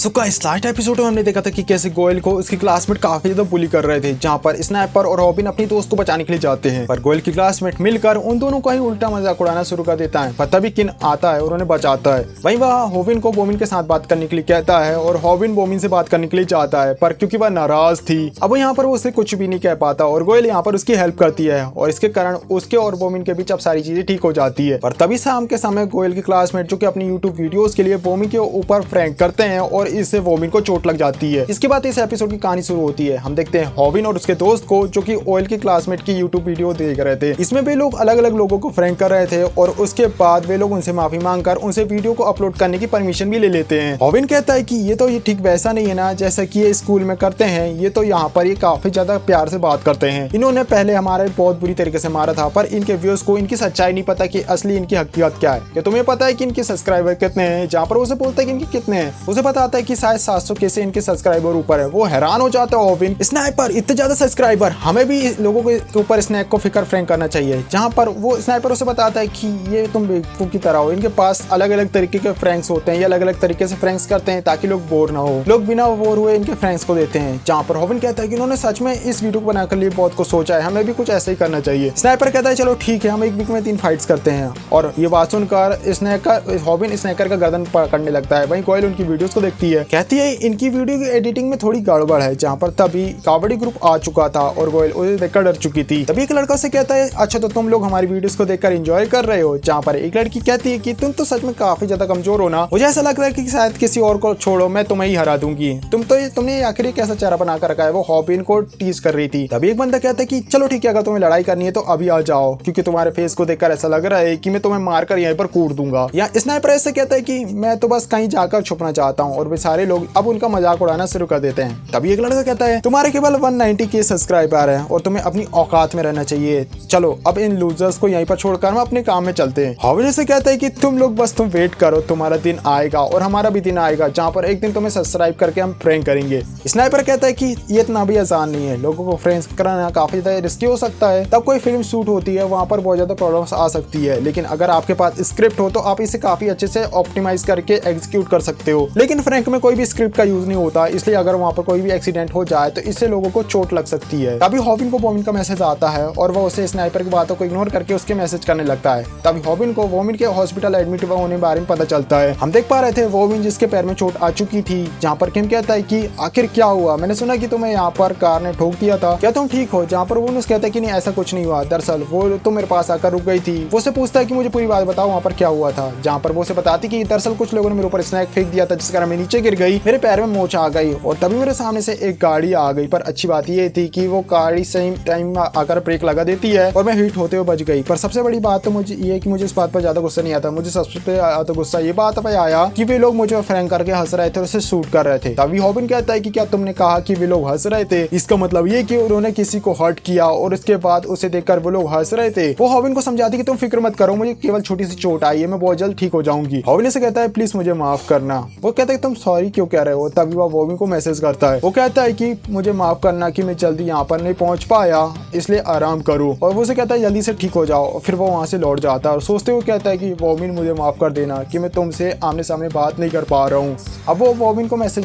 So guys last episode में हमने देखा था कि कैसे गोयल को उसकी क्लासमेट काफी ज्यादा बुली कर रहे थे, जहां पर स्नाइपर और रॉबिन अपनी दोस्त को बचाने के लिए जाते हैं, पर गोयल की क्लासमेट मिलकर उन दोनों का ही उल्टा मजाक उड़ाना शुरू कर देता है। पर तभी किन आता है और उन्हें बचाता है। वहीं वह होविन को बोमिन के साथ बात करने के लिए कहता है और होविन बोमिन से बात करने के लिए जाता है, पर क्योंकि वह नाराज थी अब यहाँ पर वो उसे कुछ भी नहीं कह पाता और गोयल यहाँ पर उसकी हेल्प करती है और इसके कारण उसके और बोमिन के बीच अब सारी चीजें ठीक हो जाती है। पर तभी शाम के समय गोयल की क्लासमेट जो कि अपनी यूट्यूब वीडियोस के लिए बोमिन के ऊपर प्रैंक करते हैं और इससे बोमिन को चोट लग जाती है। इसके बाद इस एपिसोड की कहानी शुरू होती है। हम देखते हैं होविन और उसके दोस्त को जो कि ओयल की क्लासमेट की यूट्यूब वीडियो देख रहे थे। इसमें वे लोग अलग अलग लोगों को प्रैंक कर रहे थे और उसके बाद वे लोग उनसे माफी मांगकर उनसे वीडियो को अपलोड करने की परमिशन भी ले लेते हैं। होविन कहता है कि ये ठीक वैसा नहीं है ना जैसा कि ये स्कूल में करते हैं, ये तो यहाँ पर ये काफी ज्यादा प्यार से बात करते हैं। इन्होंने पहले हमारे बहुत बुरी तरीके से मारा था, पर इनके व्यूअर्स को इनकी सच्चाई नहीं पता कि असली इनकी हकीकत क्या है। क्या तुम्हें पता है कि इनके सब्सक्राइबर कितने हैं? जहाँ पर उसे बोलता है कि इनके कितने हैं, उसे बताता है कि शायद 700 के से इनके सब्सक्राइबर ऊपर है। वो हैरान हो जाता है होविन, स्नाइपर इतने ज्यादा सब्सक्राइबर, हमें भी लोगों के ऊपर स्नैक को फिकर फ्रैंक करना चाहिए। जहाँ पर वो स्नाइपर उसे बताता है कि ये तुम बेवकूफ की तरह हो, इनके पास अलग अलग तरीके के फ्रैंक्स होते हैं, ये अलग अलग तरीके से फ्रैंक्स करते हैं ताकि लोग बोर ना हो, लोग बिना बोर हुए इनके फ्रैंक्स को देते हैं। जहाँ पर होविन कहता है कि इन्होंने सच में इस वीडियो को बनाकर लिए बहुत कुछ सोचा है, हमें भी कुछ ऐसा ही करना चाहिए। स्नाइपर कहता है चलो ठीक है, हम एक वीक में 3 फाइट्स करते हैं। और ये बात सुनकर होविन स्नैकर का गर्दन पकड़ने लगता है। वहीं गोयल उनकी वीडियोस को देखती है, कहती है इनकी वीडियो की एडिटिंग में थोड़ी गड़बड़ है। जहाँ पर तभी कावड़ी ग्रुप आ चुका था और गोयल उसे देखकर डर चुकी थी। तभी एक लड़का से कहता है अच्छा तो तुम लोग हमारी वीडियोस को देखकर एंजॉय कर रहे हो। जहाँ पर एक लड़की कहती है कि तुम तो सच में काफी ज्यादा कमजोर हो ना, मुझे ऐसा लग रहा है कि शायद किसी और को छोड़ो, मैं तुम्हें ही हरा दूंगी। तुमने आखिर कैसा चेहरा बना कर रखा है। वो होविन को टीज कर रही थी। तभी एक बंदा कहता है कि चलो ठीक है, अगर तुम्हें लड़ाई करनी है तो अभी आ जाओ, क्योंकि तुम्हारे फेस को देखकर ऐसा लग रहा है कि मैं तुम्हें मारकर यहीं पर कूट दूंगा। या स्नाइपर ऐसे कहता है कि मैं तो बस कहीं जाकर छुपना चाहता हूँ, और वे सारे लोग अब उनका मजाक उड़ाना शुरू कर देते हैं। तभी एक लड़का कहता है तुम्हारे केवल 190 के सब्सक्राइबर हैं और तुम्हें अपनी औकात में रहना चाहिए, चलो अब इन लूजर्स को यहीं पर छोड़कर हम अपने काम में चलते हैं। होविन से कहता है कि तुम लोग बस तुम वेट करो, तुम्हारा दिन आएगा और हमारा भी दिन आएगा जहाँ पर एक दिन तुम्हें सब्सक्राइब करके हम प्रैंक करेंगे। स्नाइपर कहता है कि ये इतना भी आसान नहीं है, लोगों को प्रैंक कराना काफी ज्यादा रिस्की हो सकता है। तब कोई फिल्म शूट होती है, वहाँ पर बहुत ज्यादा प्रॉब्लम्स आ सकती है, लेकिन अगर आपके पास स्क्रिप्ट हो तो आप इसे काफी अच्छे से ऑप्टिमाइज करके एग्जीक्यूट कर सकते हो। लेकिन फ्रैंक में कोई भी स्क्रिप्ट का यूज नहीं होता, इसलिए अगर वहाँ पर कोई भी एक्सीडेंट हो जाए तो इससे लोगों को चोट लग सकती है। तभी होविन को बोमिन का मैसेज आता है और वह उसे स्नाइपर की बातों को इग्नोर करके उसके मैसेज करने लगता है। तभी होविन को वोमिन के हॉस्पिटल एडमिट होने के बारे में पता चलता है। हम देख पा रहे थे वोमिन जिसके पैर में चोट आ चुकी थी। जहाँ पर किम कहता है कि आखिर क्या हुआ, मैंने सुना कि तुम्हें यहाँ पर कार ने ठोक दिया था, क्या तुम ठीक हो? जहाँ पर वो कहता है कि नहीं ऐसा कुछ नहीं हुआ, दरअसल वो तो मेरे पास आकर रुक गई थी। वो से पूछता है कि मुझे पूरी बात बताओ, वहाँ पर क्या हुआ था। जहाँ पर वो उसे बताती कि दरअसल कुछ लोगों ने मेरे ऊपर स्नैक फेंक दिया था, जिस कारण मैं नीचे गिर गई, मेरे पैर में मोच आ गई और तभी मेरे सामने से एक गाड़ी आ गई। पर अच्छी बात ये थी कि वो गाड़ी सही टाइम आकर ब्रेक लगा देती है और मैं हिट होते हुए बच गई। पर सबसे बड़ी बात तो मुझे ये कि मुझे इस बात पर ज्यादा गुस्सा नहीं आता, मुझे सबसे ज्यादा गुस्सा ये बात पर आया कि वे लोग मुझे फ्रैंक करके हंस रहे थे और उसे शूट कर रहे थे। तभी होविन कहता है कि क्या तुमने कहा कि वे लोग हंस रहे थे, इसका मतलब ये कि उन्होंने किसी को हर्ट किया और उसके बाद उसे देखकर वो लोग हंस रहे थे। वो होविन को समझाती कि तुम फिक्र मत करो, मुझे केवल छोटी सी चोट आई है, मैं बहुत जल्द ठीक हो जाऊंगी। होविन से कहता है प्लीज मुझे माफ करना। वो कहता है तुम सॉरी क्यों कह रहे हो। तभी वो होविन को मैसेज करता है, वो कहता है कि मुझे माफ करना कि मैं जल्दी यहाँ पर नहीं पहुंच पाया, इसलिए आराम करो। और वो उसे कहता है जल्दी से ठीक हो जाओ। फिर वो वहां से लौट जाता है और सोचते हुए कहता है कि वोमिन मुझे माफ कर देना कि मैं तुमसे आमने सामने बात नहीं कर पा रहा हूँ। अब वो वोमिन को मैसेज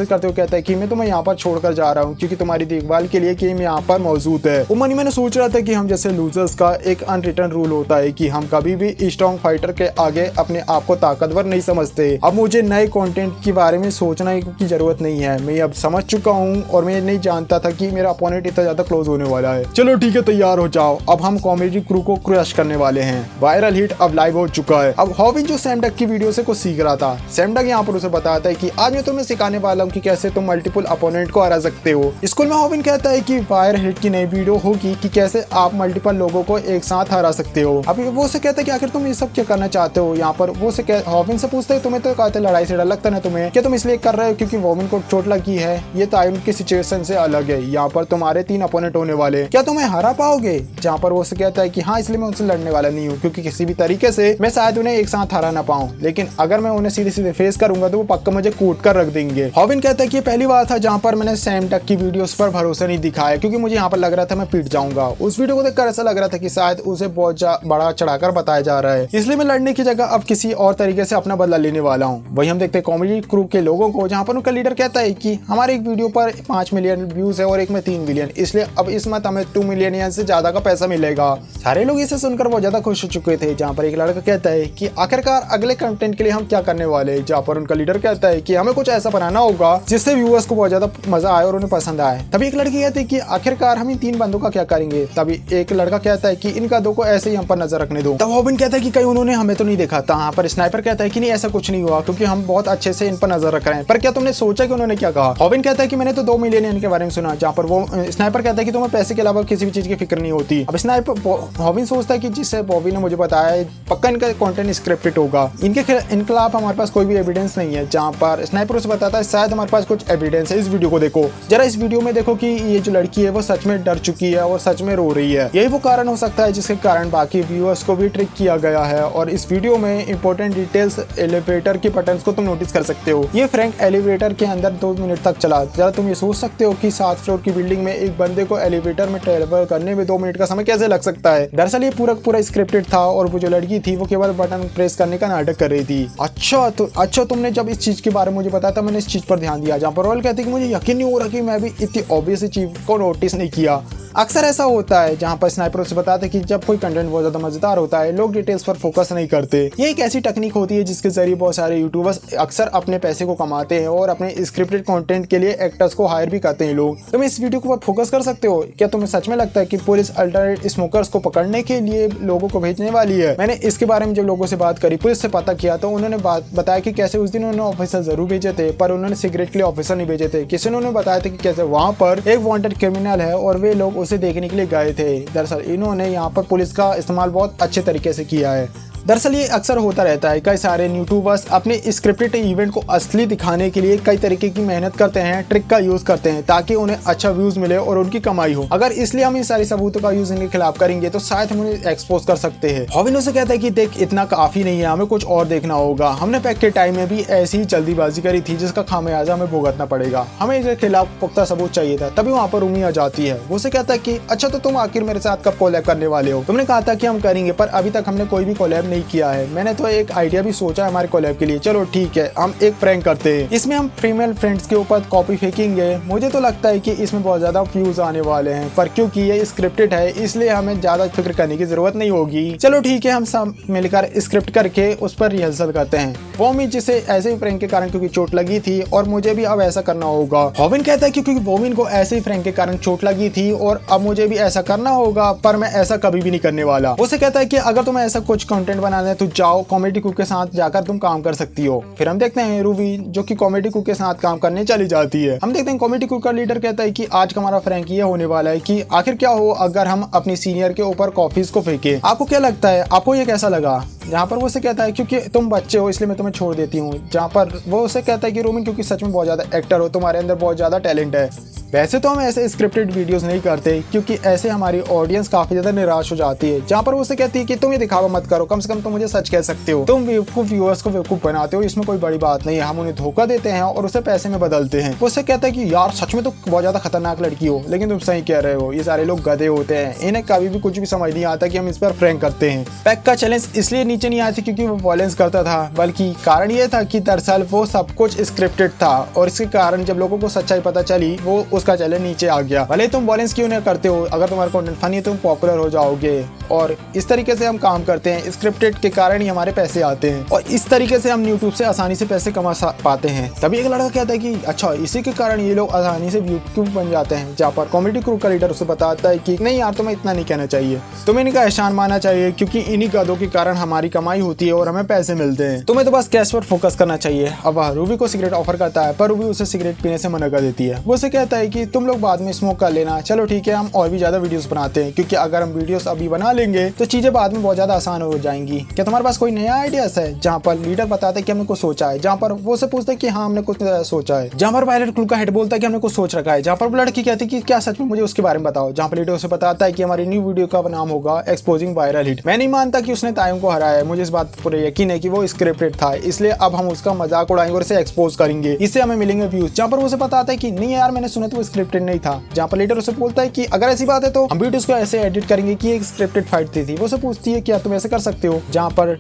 करते हुए कहता है कि मैं तुम्हें यहाँ पर छोड़कर जा रहा हूँ क्योंकि तुम्हारी देखभाल के लिए किम यहाँ पर मौजूद है। वो मैंने सोच रहा था कि हम जैसे लूजर्स का एक अनरिटन रूल होता है कि हम कभी भी स्ट्रॉन्ग फाइटर के आगे अपने आप को ताकतवर नहीं समझते। अब मुझे नए कंटेंट के बारे में सोचने की जरूरत नहीं है, मैं अब समझ चुका हूँ और मैं नहीं जानता था कि मेरा अपोनेंट इतना ज्यादा क्लोज होने वाला है। चलो ठीक है, तैयार हो जाओ, अब हम कॉमेडी क्रू को क्रश करने वाले हैं। वायरल हिट अब लाइव हो चुका है। अब होविन जो सैम डक की वीडियो से कुछ सीख रहा था, सैम डक यहाँ पर उसे बताता है कि आज मैं तुम्हें सिखाने वाला हूँ कि कैसे तुम मल्टीपल अपोनेंट को हरा सकते हो। स्कूल में होविन कहता है कि वायरल हिट की नई वीडियो होगी कि कैसे आप मल्टीपल लोगों को एक साथ हरा सकते हो। अब वो से कहता है कि आखिर तुम ये सब क्या करना चाहते हो। यहाँ पर वो होविन से पूछते है तुम्हें तो कहते लड़ाई से डर लगता है तुम्हें, क्या तुम इसलिए कर रहे हो क्योंकि वोमिन को चोट लगी है? ये तो आयन की सिचुएशन से अलग है, यहाँ पर तुम्हारे 3 अपोनेंट होने वाले, क्या तुम्हें हरा पाओगे? जहाँ पर वो से कहता है कि हाँ, इसलिए मैं उनसे लड़ने वाला नहीं हूँ क्योंकि किसी भी तरीके से मैं शायद उन्हें एक साथ हरा ना पाऊँ, लेकिन अगर मैं उन्हें सीधे सीधे फेस करूंगा तो वो पक्का मुझे कूट कर रख देंगे। होविन कहता है कि पहली बार था जहाँ पर मैंने सैम डक की वीडियोस पर भरोसा नहीं दिखाया क्योंकि मुझे यहाँ पर लग रहा था मैं पीट जाऊंगा। उस वीडियो को देखकर ऐसा लग रहा था कि शायद उसे बहुत बड़ा चढ़ाकर बताया जा रहा है, इसलिए मैं लड़ने की जगह अब किसी और तरीके से अपना बदला लेने वाला हूँ। वही हम देखते हैं कॉमेडी क्रू के लोगों को, जहाँ पर उनका लीडर कहता है कि हमारे एक वीडियो पर 5 मिलियन व्यूज है और एक में 3 मिलियन, इसलिए अब इस मंथ हमें 2 मिलियन या से ज्यादा का पैसा मिलेगा। सारे लोग इसे सुनकर बहुत ज्यादा खुश हो चुके थे। जहाँ पर एक लड़का कहता है कि आखिरकार अगले कंटेंट के लिए हम क्या करने वाले हैं, जहाँ पर उनका लीडर कहता है कि हमें कुछ ऐसा बनाना होगा जिससे व्यूअर्स को बहुत ज्यादा मजा आए और उन्हें पसंद आए। तभी एक लड़की कहती है कि आखिरकार हम इन 3 बंदों का क्या करेंगे। तभी एक लड़का कहता है कि इन गधों को ऐसे ही हम पर नजर रखने दो। तब रॉबिन कहता है कि कहीं उन्होंने हमें तो नहीं देखा था। यहाँ पर स्नाइपर कहता है कि नहीं, ऐसा कुछ नहीं हुआ क्योंकि हम बहुत अच्छे से इन पर नजर रख रहे हैं। पर क्या तुमने सोचा कि उन्होंने क्या कहा? रॉबिन कहता है कि मैंने तो 2 मिलियन इनके बारे में सुना। जहाँ पर वो स्नाइपर कहता है कि तुम्हें पैसे के अलावा किसी भी चीज की फिक्र नहीं होती। अब स्नाइपर रॉबिन सोचता है कि जिससे बॉबी ने मुझे बताया पक्का इनका कंटेंट स्क्रिप्टेड होगा, इनके खिलाफ हमारे पास कोई भी एविडेंस नहीं है। जहाँ पर स्नाइपर उसे बताता है शायद हमारे पास कुछ एविडेंस है, इस वीडियो को देखो जरा, इस वीडियो में देखो कि ये जो लड़की है वो सच में डर चुकी है और सच में रो रही है। यही वो कारण हो सकता है जिसके कारण बाकी व्यूअर्स को भी ट्रिक किया गया है। और इस वीडियो में इंपॉर्टेंट डिटेल्स एलिवेटर के बटन्स को तुम नोटिस कर सकते हो। ये फ्रैंक एलिवेटर के अंदर 2 मिनट तक चला। जरा तुम ये सोच सकते हो कि 7 फ्लोर की बिल्डिंग में एक बंदे को एलिवेटर में ट्रेवल करने में 2 मिनट का समय कैसे लग सकता है। दरअसल ये पूरा स्क्रिप्टेड था और वो जो लड़की थी वो केवल बटन प्रेस करने का नाटक कर रही थी। अच्छा तुमने जब इस चीज के बारे में मुझे बताया था मैंने इस चीज पर ध्यान दिया। जहाँ पर रॉयल कहती है कि मुझे यकीन नहीं हो रहा कि मैं भी इतनी ऑब्वियस चीज को नोटिस नहीं किया। अक्सर ऐसा होता है। जहाँ पर स्नाइपर उसे बताते हैं कि जब कोई कंटेंट बहुत ज्यादा मजेदार होता है लोग डिटेल्स पर फोकस नहीं करते। ये एक ऐसी टेक्निक होती है जिसके जरिए बहुत सारे यूट्यूबर्स अक्सर अपने पैसे को कमाते हैं और अपने स्क्रिप्टेड कंटेंट के लिए एक्टर्स को हायर भी करते हैं लोग। तुम इस वीडियो को फोकस कर सकते हो। क्या तुम्हें सच में लगता है कि पुलिस अल्टरनेट स्मोकर्स को पकड़ने के लिए लोगों को भेजने वाली है? मैंने इसके बारे में जब लोगों से बात करी, पुलिस से पता किया तो उन्होंने बताया कि कैसे उस दिन उन्होंने ऑफिसर जरूर भेजे थे पर उन्होंने सिगरेट के लिए ऑफिसर नहीं भेजे थे। किसी ने बताया था कि कैसे वहाँ पर एक वांटेड क्रिमिनल है और वे लोग उसे देखने के लिए गए थे। दरअसल इन्होंने यहाँ पर पुलिस का इस्तेमाल बहुत अच्छे तरीके से किया है। दरअसल ये अक्सर होता रहता है। कई सारे यूट्यूबर्स अपने स्क्रिप्टेड इवेंट को असली दिखाने के लिए कई तरीके की मेहनत करते हैं, ट्रिक का यूज करते हैं ताकि उन्हें अच्छा व्यूज मिले और उनकी कमाई हो। अगर इसलिए हम इन सारी सबूतों का यूज इनके खिलाफ करेंगे तो शायद हम उन्हें एक्सपोज कर सकते हैं। रॉबिन उसे कहता है कि देख इतना काफी नहीं है, हमें कुछ और देखना होगा। हमने पैक के टाइम में भी ऐसी ही जल्दीबाजी करी थी जिसका खामियाजा हमें भुगतना पड़ेगा। हमें इसके खिलाफ पुख्ता सबूत चाहिए था। तभी वहाँ पर उमी आ जाती है। वो उसे कहता है कि अच्छा तो तुम आखिर मेरे साथ कब कोलैब करने वाले हो? तुमने कहा था कि हम करेंगे पर अभी तक हमने कोई भी कोलैब नहीं किया है। मैंने तो एक आइडिया भी सोचा है हमारे कोलैब के लिए। चलो ठीक है, हम एक प्रैंक करते हैं। इसमें हम फीमेल फ्रेंड्स के ऊपर कॉपी फेंकेंगे। मुझे तो लगता है कि इसमें बहुत ज्यादा व्यूज आने वाले हैं पर क्योंकि ये स्क्रिप्टेड है इसलिए हमें ज्यादा फिक्र करने की जरूरत नहीं होगी। चलो ठीक है, हम सब मिलकर स्क्रिप्ट करके उस पर रिहर्सल करते हैं। वोमी जिसे ऐसे ही फ्रैंक के कारण क्योंकि चोट लगी थी और मुझे भी अब ऐसा करना होगा। रॉबिन कहता है कि क्योंकि वोमिन को ऐसे ही फ्रैंक के कारण चोट लगी थी और अब मुझे भी ऐसा करना होगा पर मैं ऐसा कभी भी नहीं करने वाला। उसे कहता है कि अगर तुम्हें ऐसा कुछ कंटेंट बनाना है तो जाओ कॉमेडी क्रू के साथ जाकर तुम काम कर सकती हो। फिर हम देखते हैं रूबी जो कि कॉमेडी क्रू के साथ काम करने चली जाती है। हम देखते हैं कॉमेडी क्रू का लीडर कहता है कि आज का हमारा फ्रैंक ये होने वाला है कि आखिर क्या हो अगर हम अपनी सीनियर के ऊपर कॉफीज को फेंके। आपको क्या लगता है, आपको ये कैसा लगा? जहाँ पर वो उसे कहता है क्योंकि तुम बच्चे हो इसलिए मैं तुम्हें छोड़ देती हूँ। जहाँ पर वो उसे कहता है कि रोमिन क्योंकि सच में बहुत ज्यादा एक्टर हो, तुम्हारे अंदर बहुत ज्यादा टैलेंट है। वैसे तो हम ऐसे स्क्रिप्टेड वीडियोस नहीं करते क्योंकि ऐसे हमारी ऑडियंस काफी ज्यादा निराश हो जाती है। जहाँ पर वो उसे कहती है कि तुम ये दिखावा मत करो, कम से कम तुम मुझे सच कह सकते हो। तुम बेवकूफ व्यूअर्स को बेवकूफ बनाते हो, इसमें कोई बड़ी बात नहीं है। हम उन्हें धोखा देते हैं और उसे पैसे में बदलते हैं। वो उसे कहता है कि यार सच में तो बहुत ज्यादा खतरनाक लड़की हो, लेकिन तुम सही कह रहे हो, ये सारे लोग गधे होते हैं, इन्हें कभी भी कुछ भी समझ नहीं आता कि हम इस पर प्रैंक करते हैं। पैक का चैलेंज इसलिए नीचे नहीं आया था क्योंकि वो वॉयलेंस करता था, बल्कि कारण ये था कि दरअसल वो सब कुछ स्क्रिप्टेड था और इसके कारण जब लोगों को सच्चाई पता चली वो उसका चैलेंज नीचे आ गया। भले तुम वॉयलेंस क्यों नहीं करते हो, अगर तुम्हारा कंटेंट फनी है तुम पॉपुलर हो जाओगे। और इस तरीके से हम काम करते हैं, स्क्रिप्टेड के कारण ही हमारे पैसे आते हैं और इस तरीके से हम यूट्यूब से आसानी से पैसे कमा पाते हैं। तभी एक लड़का कहता है कि अच्छा इसी के कारण ये लोग आसानी से यूट्यूब बन जाते हैं। जहाँ पर कॉमेडी क्रू का लीडर उसे बताता है कि नहीं यार तुम्हें इतना नहीं कहना चाहिए, तुम्हें इनका एहसान मानना चाहिए क्योंकि इन्हीं गधों के कारण हमारी कमाई होती है और हमें पैसे मिलते हैं। तुम्हें तो बस कैश पर फोकस करना चाहिए। अब वह रूबी को सिगरेट ऑफर करता है पर रूबी उसे सिगरेट पीने से मना कर देती है। वो उसे कहता है कि तुम लोग बाद में स्मोक कर लेना। चलो ठीक है, हम और भी ज्यादा वीडियोस बनाते हैं क्योंकि अगर हम वीडियोस अभी बना लेंगे तो चीजें बाद में बहुत ज्यादा आसान हो जाएंगी। क्या तुम्हारे पास कोई नया आइडियाज है? जहाँ पर लीडर बताता है कि हमने कुछ सोचा है। जहाँ पर वो से पूछता है कि हाँ हमने कुछ सोचा है। जहाँ पर वायलेट क्रू का हेड बोलता है कि हमने कुछ सोच रखा है। जहाँ पर लड़की कहती है कि क्या सच में मुझे उसके बारे में बताओ। जहाँ पर लीडर उसे बताता है कि हमारी न्यू वीडियो का नाम होगा एक्सपोजिंग वायरल हिट। मैं नहीं मानता कि उसने तायों को हराया है, मुझे इस बात पर यकीन है कि वो स्क्रिप्टेड था, इसलिए अब हम उसका मजाक उड़ाएंगे और इसे एक्सपोज करेंगे, इससे हमें मिलेंगे व्यूज। जहाँ पर उसे पता आता है कि नहीं यार मैंने सुना तो वो स्क्रिप्टेड नहीं था, जहाँ पर लीडर उसे बोलता है कि अगर ऐसी बात है तो हम वीडियोस को ऐसे एडिट करेंगे कि एक स्क्रिप्टेड फाइट थी। वो उसे पूछती है क्या तुम ऐसे कर सकते हो, जहाँ पर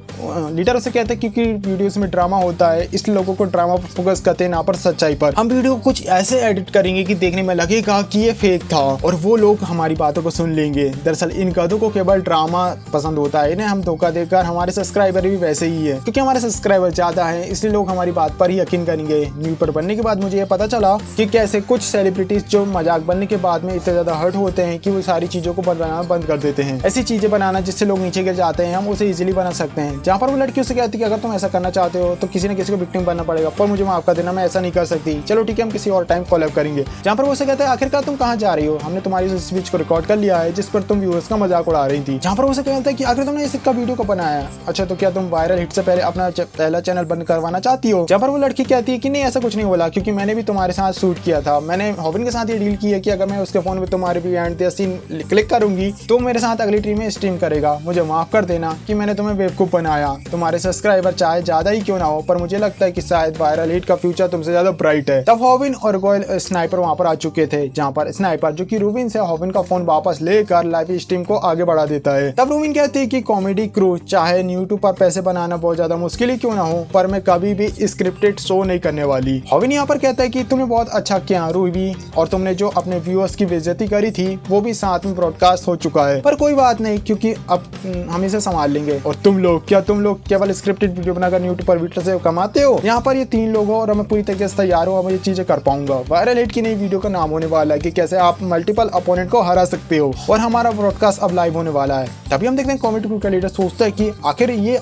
लीडर उसे कहता है क्योंकि वीडियोस में ड्रामा होता है इसलिए लोगों को ड्रामा पर फोकस करते हैं ना पर सच्चाई पर। हम वीडियो को कुछ ऐसे एडिट करेंगे कि देखने में लगेगा कि ये फेक था और वो लोग हमारी बातों को सुन लेंगे। दरअसल इन गधों को केवल ड्रामा पसंद होता है, इन्हें हम धोखा देकर हमारे सब्सक्राइबर भी वैसे ही है, क्योंकि हमारे सब्सक्राइबर ज्यादा है इसलिए लोग हमारी बात पर ही यकीन करेंगे। न्यूज़ पर बनने के बाद मुझे ये पता चला कि कैसे कुछ सेलिब्रिटीज जो मजाक बनने के बाद में इतने ज्यादा हर्ट होते हैं कि वो सारी चीजों को बनाना बंद कर देते हैं। ऐसी चीजें बनाना जिससे लोग नीचे गिर जाते हैं हम उसे इजीली बना सकते हैं। जहाँ पर वो लड़कियों से कहती है कि अगर तुम ऐसा करना चाहते हो तो किसी न किसी को विक्टिम बनना पड़ेगा, पर मुझे माफ कर देना, मैं ऐसा नहीं कर सकती। चलो ठीक है हम किसी और टाइम कॉलअप करेंगे। जहाँ पर वो उसे कहते हैं आखिरकार तुम कहाँ जा रही हो, हमने तुम्हारी स्पीच को रिकॉर्ड कर लिया है जिस पर तुम व्यूअर्स का मजाक उड़ा रही थी। जहाँ पर उसे कहता है कि आखिर तुमने इस का वीडियो को बनाया, अच्छा तो क्या तुम वायरल हिट से पहले अपना पहला चैनल बंद करवाना चाहती हो। जहाँ पर वो लड़की कहती है कि नहीं ऐसा कुछ नहीं बोला, क्योंकि मैंने भी तुम्हारे साथ शूट किया था, मैंने हॉबिन के साथ ये डील की है कि अगर मैं उसके फोन में तुम्हारे भी एंड सीन क्लिक करूंगी तो मेरे साथ अगली टीम में स्ट्रीम करेगा। मुझे माफ कर देना कि मैंने तुम्हें बेवकूफ बनाया, तुम्हारे सब्सक्राइबर चाहे ज्यादा ही क्यों ना हो पर मुझे लगता है कि शायद वायरल हिट का फ्यूचर तुमसे ज्यादा ब्राइट है। तब हॉबिन और गोयल स्नाइपर वहां पर आ चुके थे, जहाँ पर स्नाइपर जो कि रूबिन से हॉबिन का फोन वापस लेकर लाइव स्ट्रीम को आगे बढ़ा देता है। तब रूबिन कहती है कि कॉमेडी क्रू चाहे यूट्यूब पर पैसे बनाना बहुत ज्यादा मुश्किल ही क्यों ना हो पर मैं कभी भी स्क्रिप्टेड शो नहीं करने वाली। हॉबिन यहाँ पर कहता है कि तुमने बहुत अच्छा किया रूबी, और तुमने जो अपने व्यूअर्स की बेइज्जती करी थी वो भी साथ में ब्रॉडकास्ट हो चुका है, पर कोई बात नहीं क्योंकि अब हम इसे संभाल लेंगे। और तुम लोग केवल स्क्रिप्टेड वीडियो बनाकर यूट्यूब पर वीडियो से कमाते हो। यहाँ पर ये 3 लोग हो और मैं पूरी तरीके से तैयार हूँ, अब ये चीजें कर पाऊंगा। वायरल हिट की नई वीडियो का नाम होने वाला है कि कैसे आप मल्टीपल अपोनेंट को हरा सकते हो, और हमारा ब्रॉडकास्ट अब लाइव होने वाला है। तभी हम देखते हैं कॉमेडी क्रू का लीडर सोचता है कि आखिर ये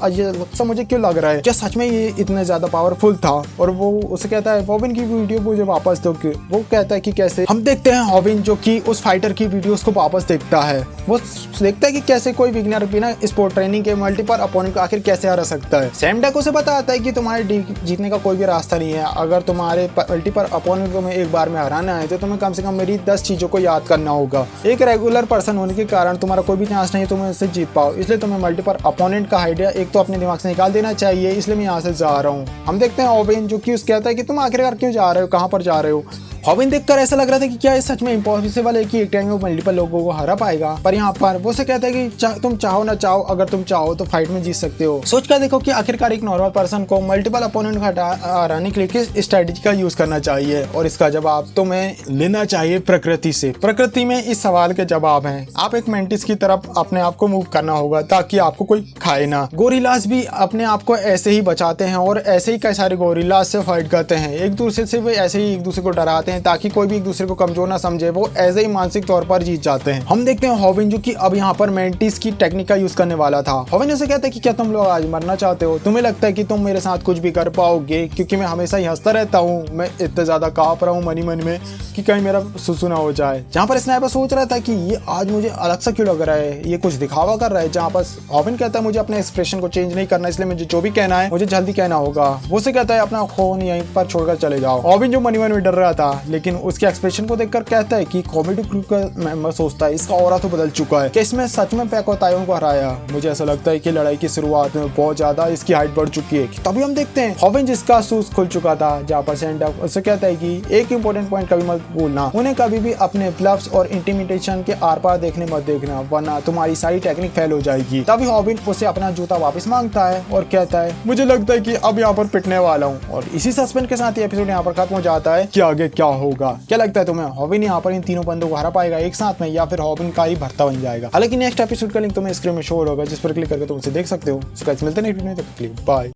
सब मुझे क्यों लग रहा है, क्या सच में ये इतना ज्यादा पावरफुल था। और वो उसे कहता है हॉबिन की वीडियो मुझे वापस दो। वो कहता है कि कैसे। हम देखते हैं हॉबिन जो कि उस फाइटर की वीडियोस को वापस देखता है, वो देखता है कि कैसे कोई बिगिनर बिना स्पोर्ट ट्रेनिंग के मल्टीपल अपोनेंट को आखिर कैसे हरा सकता है। सैम डेक उसे बताता है कि तुम्हारे जीतने का कोई भी रास्ता नहीं है, अगर तुम्हारे मल्टीपल अपोनेंट को मैं एक बार में हराना है तो तुम्हें कम से कम मेरी 10 चीजों को याद करना होगा। एक रेगुलर पर्सन होने के कारण तुम्हारा कोई भी चांस नहीं तुम इससे जीत पाओ, इसलिए तुम्हें मल्टीपल अपोनेंट का आइडिया एक तो अपने दिमाग से निकाल देना चाहिए, इसलिए मैं यहाँ से जा रहा हूँ। हम देखते हैं हॉबिन जो कि कहता है कि तुम आखिरकार क्यों जा रहे हो, कहाँ पर जा रहे हो। हॉबिन देखकर ऐसा लग रहा था कि क्या ये सच में इम्पॉसिबल है कि एक टाइम में मल्टीपल लोगों को हरा पाएगा, पर यहाँ पर वो से कहता है कि तुम चाहो ना चाहो, अगर तुम चाहो तो फाइट में जीत सकते हो। सोच कर देखो कि आखिरकार एक नॉर्मल पर्सन को मल्टीपल अपोनेंट को हराने के लिए किस स्ट्रेटेजी का यूज करना चाहिए, और इसका जवाब तुम्हें लेना चाहिए प्रकृति से। प्रकृति में इस सवाल के जवाब हैं, आप एक मेंटिस की तरफ अपने आप को मूव करना होगा ताकि आपको कोई खाए ना। गोरिल्लास भी अपने आप को ऐसे ही बचाते हैं और ऐसे ही कई सारे गोरिल्लास से फाइट करते हैं, एक दूसरे से वे ऐसे ही एक दूसरे को डराते हैं ताकि कोई भी एक दूसरे को कमजोर ना समझे, वो ऐसे ही मानसिक तौर पर जीत जाते हैं। हम देखते हैं हॉबिन जो कि अब यहाँ पर मेंटिस की टेक्निक का यूज करने वाला था। हॉबिन ऐसे कहता है कि क्या तुम लोग आज मरना चाहते हो, तुम्हें लगता है कि तुम मेरे साथ कुछ भी कर पाओगे, क्योंकि मैं हमेशा ही हंसता रहता हूँ, मैं इतना ज्यादा कांप रहा हूँ मन ही मन में कि कहीं मेरा सुसु ना हो जाए। जहाँ पर स्नाइपर सोच रहा था कि ये आज मुझे अलग सा क्यों लग रहा है, ये कुछ दिखावा कर रहा है। जहाँ पर हॉबिन कहता है मुझे अपने एक्सप्रेशन को चेंज नहीं करना, इसलिए मुझे जो भी कहना है मुझे जल्दी कहना होगा। वो से कहता है अपना फोन यहीं पर छोड़कर चले जाओ। हॉबिन जो मन में डर रहा था, लेकिन उसके एक्सप्रेशन को देखकर कहता है कि कॉमेडी क्रू का मेंबर सोचता है इसका ऑरा तो बदल चुका है, कि इसमें सच में पैको तायोन को हराया। मुझे ऐसा लगता है कि लड़ाई की शुरुआत में बहुत ज्यादा इसकी हाइट बढ़ चुकी है। तभी हम देखते हैं हॉबिन जिसका शूज खुल चुका था, जहाँ पर सैम डेक उससे कहता है कि एक इंपॉर्टेंट पॉइंट कभी मत भूलना, उन्हें कभी भी अपने ब्लफ्स और इंटिमिडेशन के आर पार देखने मत देखना, वरना तुम्हारी सारी टेक्निक फेल हो जाएगी। तभी हॉबिन उसे अपना जूता वापस मांगता है और कहता है मुझे लगता है कि अब यहाँ पर पिटने वाला हूँ। और इसी सस्पेंस के साथ ये एपिसोड यहाँ पर खत्म हो जाता है कि आगे क्या होगा। क्या लगता है तुम्हें, हॉबिन यहाँ पर इन तीनों बंदों को हरा पाएगा एक साथ में, या फिर हॉबिन का ही भरता बन जाएगा? हालांकि नेक्स्ट एपिसोड का लिंक तुम्हें स्क्रीन में शो होगा, जिस पर क्लिक करके तुम उसे देख सकते हो। सो गाइस मिलते हैं नेक्स्ट वीडियो में, तब तक के लिए बाय।